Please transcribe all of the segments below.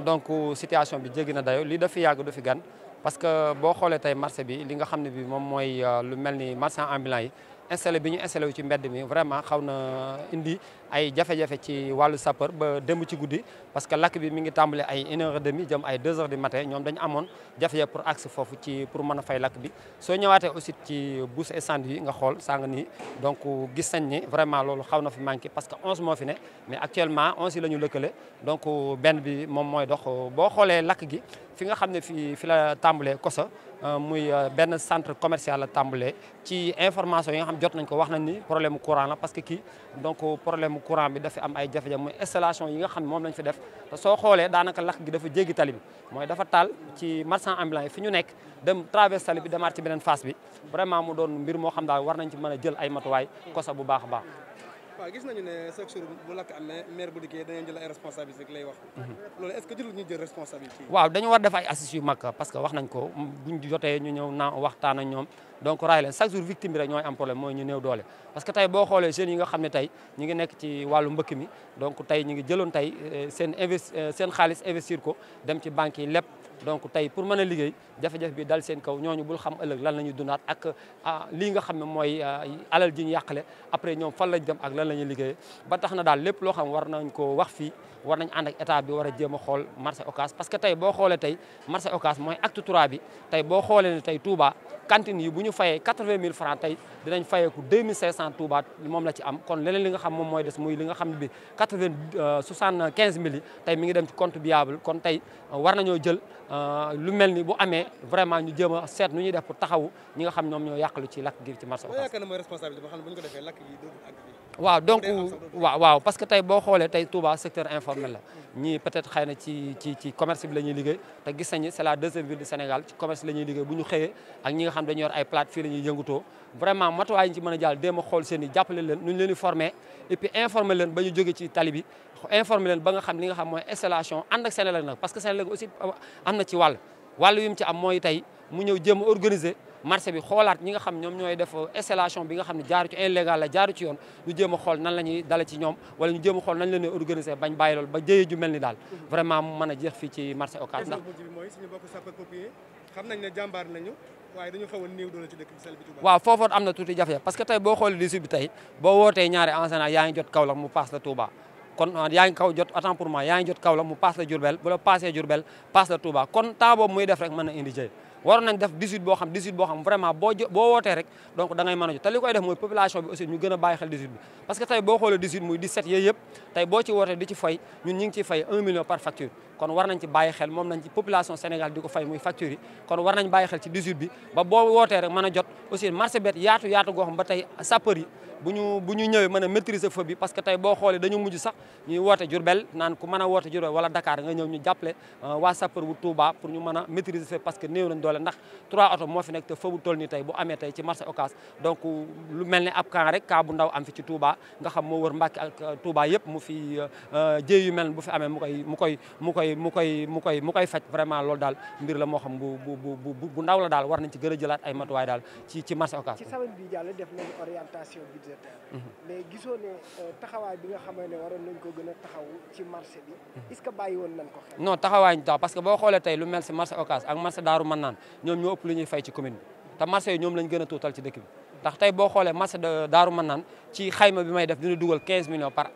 donc situation bi jéggi na dayo lii dafi yàgg du fi gan parce que boo xoolee tey marché bi li nga xam ne bi moom mooy lu mel ni marchand ambulant yi installé bi ñu installé wu ci mbedd mi vraiment xaw na indi ay jafe-jafe ci wàllu sapeur ba démb ci guddi parce que lakk bi mi ngi tàmbale ay 1h30 jëm ay 2h du matin ñoom dañu amoon jafe-jafe pour accès foofu pour mën a fay lakk bi soo ñëwaatee aussi ci bouche incendie yi nga xool sàng nii donc gis nañ ni vraiment loolu xaw na fi manqué parce que 11 moo fi ne mais actuellement 11 yi la ñu lëkkale donc benn bi moom mooy dox boo xoolee lakk gi fi nga xam ne fi la tàmbalee kosa muy benn centre commercial la tàmbalee ci information yi nga xam jot nañ ko wax nañ ni problème courant la parce que kii donc problème courant bi dafa am ay jafe-jafe muy installation yi nga xam ne moom lañ fi def te soo xoolee daanaka lakk gi dafa jéggi tali bi mooy dafa taal ci marchand ambulant yi fi ñu nekk dem traverse tali bi demaat ci beneen face bi vraiment mu doon mbir moo xam daal war nañ ci mën a jël ay matuwaay kosa bu baax a baax. waaw gis nañu ne chaque jour bu lakk amee maire bu dikkee dañuy jël ay responsabilités lay wax. loolu est-ce que jëlul ñu jël responsabilité waaw dañu war def ay assises yu mag parce que wax nañ ko buñ jotee ñu ñëw naa waxtaan ak ñoom donc raay leen chaque jour victime bi rek ñooy am problème mooy ñu néew doole. parce que tey boo xoolee jeunes yi nga xam ne tey ñu ngi nekk ci wàllu mbëkk mi donc tey ñu ngi jëloon tey seen xaalis investir ko dem ci banques yi lépp. donc tey pour mën a liggéey jafe-jafe bi dal seen kaw ñooñu bul xam ëllëg lan la ñuy dundaat ak lii nga xam ne mooy alal ji ñu yàqale après ñoom fan lañ dem ak lan la ñuy liggéeyee ba tax na daal lépp loo xam war nañ ko wax fii war nañ ànd ak état bi war a jéem a xool marché Ocass parce que tey boo xoolee tey marché Ocass mooy acte 3 bi tey boo xoolee ne tey Touba cantine yi bu ñu fayee 80 000 francs tey dinañ fayeeku 2500 Touba moom la ci am kon leneen li nga xam moom mooy des muy li nga xam ne bi 75 000 yi tey mi ngi dem ci compte viable kon tey war nañoo jël lu mel ni bu amee vraiment ñu jéem a seet nu ñuy def pour taxawu ñi nga xam ñoom ñoo yàqalu ci lakk gi ci marché Ocass. waaw donc waaw parce que tey boo xoolee tey Touba secteur informel la ñii peut-être xëy na ci commerce bi la ñuy liggéey te gis nañu c'est la deuxième ville du Sénégal ci commerce la ñuy liggéey bu ñu xëyee ak ñi nga xam dañu yor ay plate fii la ñuy yëngutoo vraiment matuwaay ñu ci mën a jàll déem a xool seen i jàppale leen nu ñu leen di formé et puis informer leen ba ñu jóge ci tali bi informer leen ba nga xam li nga xam mooy installation ànd ak Senelec nag parce que Senelec aussi am na ci wàll yu mu ci am mooy tey mu ñëw jéem a organiser marché bi xoolaat ñi nga xam ñoom ñooy def installation bi nga xam ne jaaru ci illégal la jaaru ci yoon ñu jéem a xool nan la ñuy dale ci ñoom wala ñu jéem a xool nañ leen organiser bañ bàyyi loolu ba jëyee ju mel ni daal vraiment mu mën a jeex fii ci marché Ocass ndax mooy suñu bokk sapeurs-pompiers xam nañ ne jàmbaar nañu waaye dañu xaw a néew doole ci dëkk bi sel bi Touba waaw foofu am na tuuti jafe parce que tey boo xoolee 18 bi tey boo wootee ñaari enseignant yaa ngi jot Kaolack mu paas la Touba kon yaa ngi kaw jot autant pour moi yaa ngi jot Kaolack mu paas la Diourbel bu la paasee Diourbel paas la Touba kon temps boobu muy def rek mën na indi jëy waroon nañ def 18 boo xam vraiment boo wootee rek donc da ngay mën a jot te li koy def mooy population bi aussi ñu gën a bàyyi xel 18 bi parce que tey boo xoolee 18 muy 17 yooyu yëpp tey boo ci wootee di ci fay ñun ñu ngi ciy fay 1 million par facture kon war nañ ci bàyyi xel moom nañ ci population Sénégal di ko fay muy facture yi kon war nañ bàyyi xel ci 18 bi ba boo wootee rek mën a jot aussi marché bet yaatu goo xam ba tey sapeur yi bu ñu ñëwee mën a maîtriser feu bi parce que tey boo xoolee dañu mujj sax ñuy woote Diourbel naan ku mën a woote Diourbel wala Dakar nga ñëw ñu jàppale waa sapeur bu Touba pour ñu mën a maîtriser feu parce que néew nañ doole ndax 3 oto moo fi nekk te feu bu toll nii tey bu amee tey ci marché Ocass donc lu mel ne ab camp rek cas bu ndaw am fi ci Touba nga xam moo wër Mbacké ak Touba yëpp mu fi jéey yu mel bu fi amee mu koy faj vraiment loolu daal mbir la moo xam bu ndaw la daal war nañ ci gën a jëlaat ay matuwaay daal ci marché Ocass. ci semaine bi jàll def nañu orientation mais gisoo ne taxawaay bi nga xam ne waroon nañ ko gën a taxaw ci marché bi est-ce que bàyyi woon nañ ko xel. non taxawaay ñu tax parce que boo xoolee tey lu mel si marché Ocass ak marché Daaru Manaan ñoom ñoo ëpp lu ñuy fay ci commune bi te marché yi ñoom lañ gën a tuutal ci dëkk bi ndax tey boo xoolee marché Daaru Manaan ci xayma bi may def dina dugal 15 millions par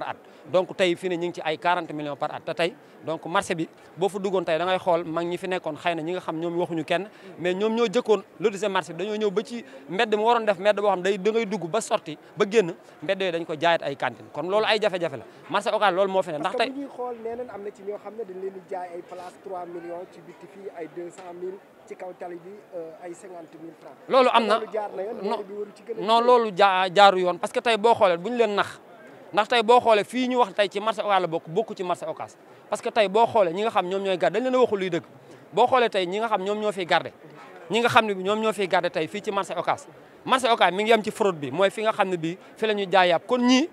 at donc tey fii ne ñu ngi ci ay 40 millions par at te tey donc marché bi boo fa duggoon tey da ngay xool mag ñi fi nekkoon xëy na ñi nga xam ñoom waxuñu kenn mais ñoom ñoo jëkkoon lotissé marché bi dañoo ñëw ba ci mbedd mi waroon def mbedd boo xam da ngay dugg ba sorti ba génn mbedd yooyu dañ ko jaayat ay cantine kon loolu ay jafe-jafe la marché Ocass loolu moo fi ne ndax tey bu ñuy xool nee nañ am na ci ñoo xam ne dañ leen di jaay ay place 3 millions ci bitti fii ay 200 000 ci kaw tali bi ay 50 000 francs loolu am na non loolu jaaru yoon parce que tey boo xoolee bu ñu leen ndax tey boo xoolee fii ñu wax tey ci marché Ocass la bokk ci marché Ocass parce que tey boo xoolee ñi nga xam ñoom ñooy garde dañ leen a waxul luy dëgg boo xoolee tey ñi nga xam ñoom ñoo fiy garde ñi nga xam ne bi ñoom ñoo fiy garde tey fii ci marché Ocass mi ngi yem ci fraude bi mooy fi nga xam ne bii fi la ñuy jaay yàpp kon ñii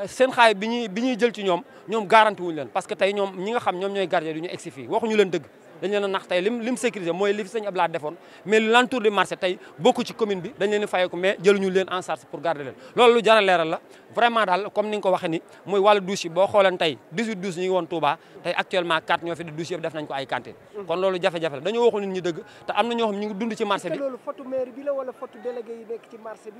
seen xaay bi ñuy jël ci ñoom garanti wuñu leen parce que tey ñoom ñi nga xam ñoom ñooy garde du ñu egsi fii waxuñu leen dëgg dañ leen a nax tey lim sécuriser mooy li fi sëñ Abdoulaye defoon mais l'entour du marché tey bokku ci commune bi dañ leen di fayeeku mais jëluñu leen en charge pour garder leen loolu lu jar a leeral la vraiment daal comme ni nga ko waxee ni mooy wàllu douche yi boo xooleen tey 18 douche ñu ngi woon Touba tey actuellement 4 ñoo fi di douche yëpp def nañ ko ay cantine kon loolu jafe-jafe la dañoo waxul nit ñi dëgg te am na ñoo xam ñu ngi dund ci marché bi loolu photo maire bi la wala photo délégué yi nekk ci marché bi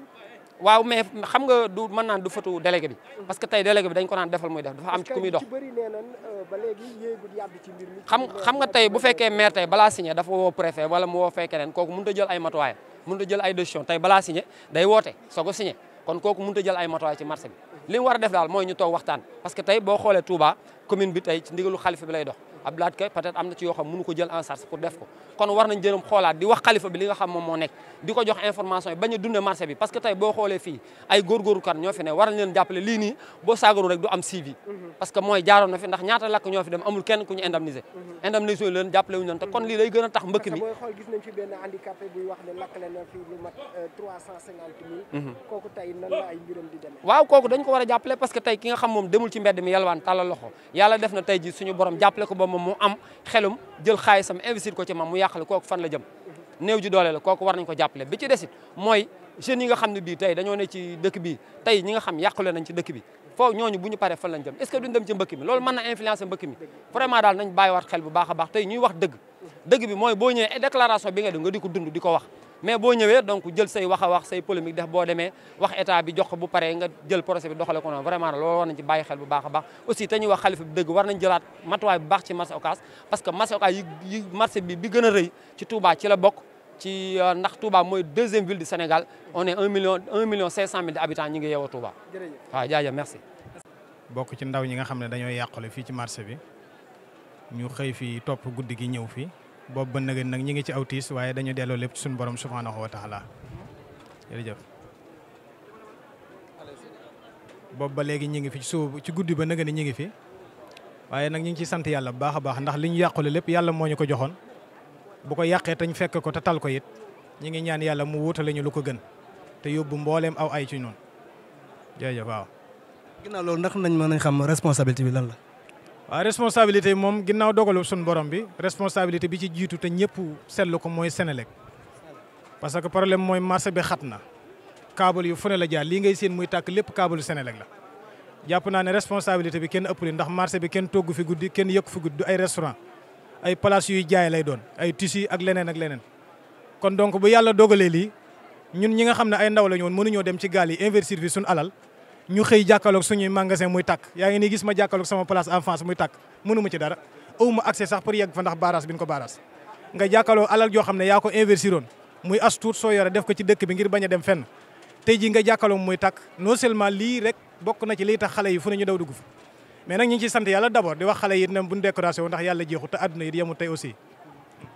waaw mais xam nga du mën naan du photo délégué bi parce que tey délégué bi dañ ko naan defal muy def dafa am ci ku muy dox ba léegi yéegul yàbb ci mbir mi xam nga tey bu fekkee maire tey balaa signé dafa woo préfet wala mu woo fekkee leen kooku mënut a jël ay matuwaay mënut a jël ay décision tey balaa signé day woote soog a signé kon kooku mënut a jël ay matuwaay ci marché bi li mu war a def daal mooy ñu toog waxtaan parce que tey boo xoolee Touba commune bi tey ci ndigalu xalifa bi lay dox Abdoulaye Kay peut-être am na ci yoo xam mënu ko jël en charge pour def ko kon war nañ jërëm xoolaat di wax xalifa bi li nga xam moom moo nekk di ko jox information yi bañ a dundee marché bi parce que tey boo xoolee fii ay góorgóoru kan ñoo fi ne war nañ leen jàppale lii nii boo saagaru rek du am suivi parce que mooy jaaroon na fi ndax ñaata lakk ñoo fi dem amul kenn ku ñu indemniser indemnisation yi leen jàppale wuñu leen te kon lii lay gën a tax mbëkk mi booy xool gis nañ fi benn handicapé buy wax ne lakkale na fi lu mat 350 000 kooku tey nan la ay mbiram di demee waaw kooku dañ ko war a jàppale parce que tey ki nga xam moom demul ci mbedd mi yalwaan tàllal loxo yàlla def na tey ji suñu borom jàppale ko ba moom mu am xelum jël xaalisam investir ko ci moom mu yàqale kooku fan la jëm néew ji doole la kooku war nañ ko jàppale bi ci desit mooy jeunes yi nga xam ne bii tey dañoo ne ci dëkk bi tey ñi nga xam yàqule nañ ci dëkk bi foofu ñooñu bu ñu paree fan lañ jëm est-ce que duñ dem ci mbëkk mi loolu mën na influencer mbëkk mi vraiment daal nañ bàyyiwaat xel bu baax a baax tey ñuy wax dëgg bi mooy boo ñëwee déclaration bi nga def nga di ko dund di ko wax mais boo ñëwee donc jël say wax a wax say polémique def boo demee wax état bi jox ko bu paree nga jël procès bi doxale ko noonu vraiment loolu war nañ ci bàyyi xel bu baax a baax aussi te ñuy wax xalifa bi dëgg war nañ jëlaat matuwaay bu baax ci marché Ocass parce que marché Ocass yi marché bi gën a rëy ci Touba ci la bokk ci ndax Touba mooy deuxième ville du Sénégal on est 1 million 500 000 habitants ñi ngi yeewoo Touba waaw jaajëf merci bokk ci ndaw ñi nga xam ne dañoo yàqule fii ci marché bi ñu xëy fii topp guddi gi ñëw fii boobu ba nag ñi ngi ci aw tiis waaye dañu delloo lépp ci suñu borom subhanahu wa taala jërëjëf boobu ba léegi ñi ngi fi ci guddi ba nag ni ñi ngi fi waaye nag ñi ngi ci sant yàlla bu baax a baax ndax li ñu yàqule lépp yàlla moo ñu ko joxoon bu ko yàqee tañ fekk ko te tal ko it ñi ngi ñaan yàlla mu wutale ñu lu ko gën te yóbbu mbooleem aw ay ci noonu jërëjëf waaw. ginnaaw loolu ndax nañ mën nañ xam responsabilité bi lan la. waaw responsabilité moom ginnaaw dogalu suñu borom bi responsabilité bi ci jiitu te ñëpp seetlu ko mooy Senelec parce que problème mooy marché bi xat na câble yu fu ne la jaar lii ngay seen muy tàkk lépp câble Senelec la jàpp naa ne responsabilité bi kenn ëppale ndax marché bi kenn togg fi guddi kenn yëkk fi guddi du ay restaurant ay place yuy jaay lay doon ay tissus ak leneen kon donc bu yàlla dogalee lii ñun ñi nga xam ne ay ndaw la ñu woon mënuñoo dem ci gaal yi investir fi suñu alal ñu xëy jàkkaarloog suñuy magasin muy tàkk yaa ngi nii gis ma jàkkaarloog sama place en face muy tàkk mënu ma ci dara awuma accès sax pour yegg fa ndax barrage bi ñu ko barrage nga jàkkaarloog alal joo xam ne yaa ko investiroon muy as tuut soo yore def ko ci dëkk bi ngir bañ a dem fenn tey jii nga jàkkaarloog muy tàkk non seulement lii rek bokk na ci liy tax xale yi fu ne ñu daw dugg fa mais nag ñu ngi ciy sant yàlla d'abord di wax xale yi ne buñ décoration ndax yàlla jeexu te àdduna yi yemul tey aussi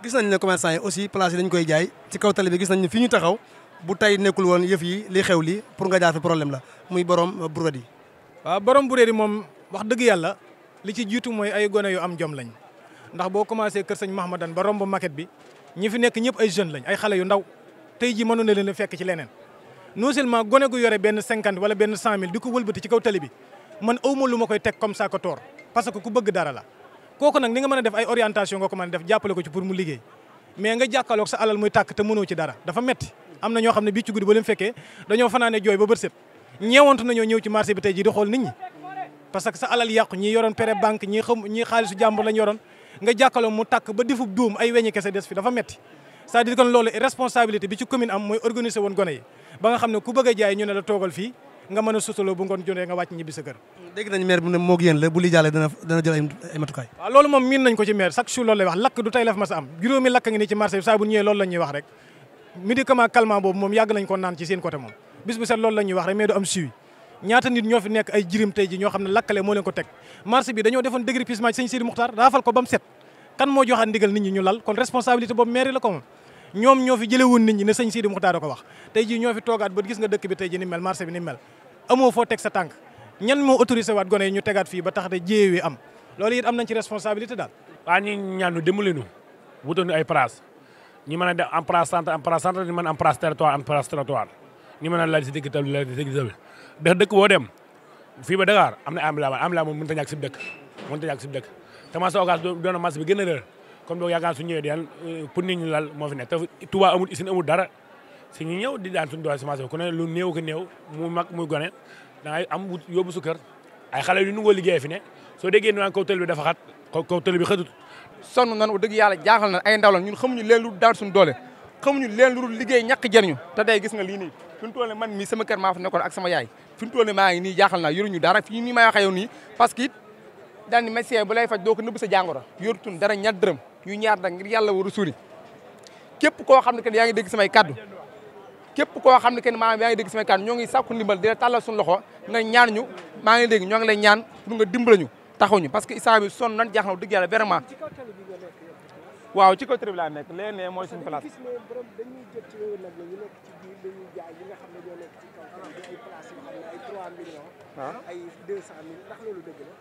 gis nañ ne commerçant yi aussi place yi dañ koy jaay ci kaw tali bi gis nañ ne fii ñu taxaw bu tey nekkul woon yëf yi li xew li pour nga jaar fi problème la muy borom bureet yi waaw borom bureet yi moom wax dëgg yàlla li ci jiitu mooy ay gone yu am jom lañ ndax boo commencé kër sëñ Mahamadan ba romb maquette bi ñi fi nekk ñëpp ay jeunes lañ ay xale yu ndaw tey ji mënoon na leen a fekk ci leneen non seulement gone gu yore benn 50 wala benn 100 000 di ko wëlbati ci kaw tali bi man awma lu ma koy teg comme ça ko toor parce que ku bëgg dara la kooku nag ni nga mën a def ay orientation nga ko mën a def jàppale ko ci pour mu liggéey mais nga jàkkaarloog sa alal muy tàkk te mënoo ci dara dafa metti am na ñoo xam ne bii ci guddi ba leen fekkee dañoo fanaane jooy ba bët set ñeewantu nañoo ñëw ci marché bi tey ji di xool nit ñi parce que sa alal yàqu ñii yoroon prêt banque ñii xaalisu jàmbur lañ yoroon nga jàkkaarloog mu tàkk ba defub duum ay weñi kese des fi dafa metti c'est-à-dire kon loolu responsabilité bi ci commune am mooy organiser woon gone yi ba nga xam ne ku bëgg a jaay ñu ne la toogal fii nga mën a sutaloo bu ngoon jotee nga wàcc ñibbi sa kër. dégg nañ maire bu ne moog yéen la bu li jàllee dana jël ay matukaay. waaw loolu moom miin nañ ko ci maire chaque jour loolu lay wax lakk du tey la fi mas a am juróomi lakk ngi nii ci marché bi saa bu ñëwee loolu la ñuy wax rek médicament calmant boobu moom yàgg nañ ko naan ci seen côté moom bis bu set loolu la ñuy wax rek mais du am suivi ñaata nit ñoo fi nekk ay jirim tey ji ñoo xam ne lakkale moo leen ko teg marché bi dañoo defoon déguerpissement ci sëñ Sidi Muxtaar raafal ko ba mu set kan moo joxaat ndigal nit ñi ñu lal kon responsabilité boobu maire la ko moom ñoom ñoo fi jële woon nit ñi ne sëñ Sidi Muxtaar da ko wax tey ji ñoo fi toogaat ba gis nga dëkk bi tey ji ni mel marché bi ni mel amoo foo teg sa tànk ñan moo autorisé waat gone yi ñu tegaat fii ba tax de jéewee am loolu it am nañ ci responsabilité daal waaw ñi ñaanu dimbali nu wutoon ay place ñi mën a def en place centre ñi mën a am place territoire ñi mën a laaj si dëkk tal la si dëkk boo dem fii ba Dakar am na ambulant moom mënut a ñàkk si dëkk te marché Ocass doon marché bi gën a réer comme loolu yaakaar suñu ñëwee di daan pour nit ñi lal moo fi nekk te Touba amul usine amul dara si ñu ñëw di daan suñu doole semence ku ne lu néew ko néew mu mag muy gone da ngay am wut yóbbu su kër ay xale yu nangoo liggéey fi ne soo déggee naan kaw tël bi dafa xat kaw tël bi xëtut sonn nan dëgg yàlla jaaxal na ay ndaw la ñun xamuñu leen lu daan suñu doole xamuñu leen lu liggéey ñàkk jëriñu te day gis nga lii nii fi mu toll man mii sama kër maa fa nekkoon ak sama yaay fi mu toll maa ngi nii jaaxal naa yoruñu dara fii nii may waxee yow nii parce que it daal ni médecin bu lay faj doo ko nëbb sa jàngoro yorutun dara ñaar dërëm ñu ñaar nag ngir yàlla war a suuli képp koo xam ne que yaa ngi dégg samay kaddu képp koo xam ne que maanaam yaa ngi dégg samay kaddu ñoo ngi sàkku ndimbal di la tàllal suñu loxo nga ñaan ñu maa ngi dégg ñoo ngi lay ñaan pour nga dimbala ñu taxuñu parce que instant bi sonn nan jaaxal dëgg yàlla vraiment waaw ci kaw télé bi laa nekk léegi ne mooy suñu place gis ne borom dañuy jot ci yooyu nag la ñu nekk ci biir dañuy jaay ñi nga xam ne ñoo nekk ci kaw télé bi ay place yoo xam ne ay 3 millions ay 200 000 ndax loolu dëgg la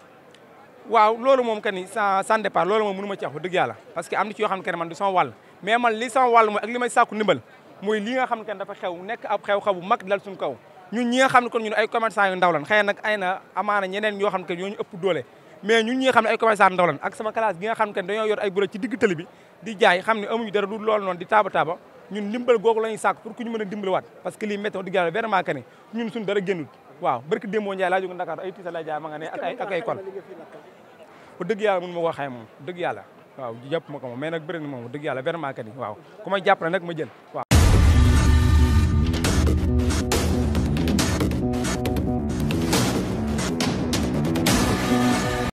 waaw loolu moom que ni sans départ loolu moom mënu ma ci wax dëgg yàlla parce que am na ci yoo xam ne que man du sama wàll mais man li sama wàll mooy ak li may sàkku ndimbal mooy li nga xam ne que dafa xew nekk ab xew-xew bu mag dal suñu kaw ñun ñi nga xam ne kon ñun ay commerçant yu ndaw lan xëy nag ay na amaana ñeneen ñoo xam ne que ñoo ñu ëpp doole mais ñun ñi nga xam ne ay commerçant ndaw lan ak sama classe gi nga xam ne que dañoo yor ay bureau ci digg tëli bi di jaay xam ne amuñu dara du loolu noonu di taaba ñun ndimbal googu la ñuy sàkk pour ku ñu mën a dimbaliwaat parce que lii métti dëgg yàlla vraiment que ne ñun suñu dara génnul waaw barki démboo Njaay laa jóge Dakar ay tiisa lay jaay ma nga ne ak ay kon bu dëgg yàlla mënu ma ko waxee moom dëgg yàlla waaw jàpp ma ko moom mais nag bëri na moom dëgg yàlla vraiment que ni waaw ku may jàpp nag ma jël waaw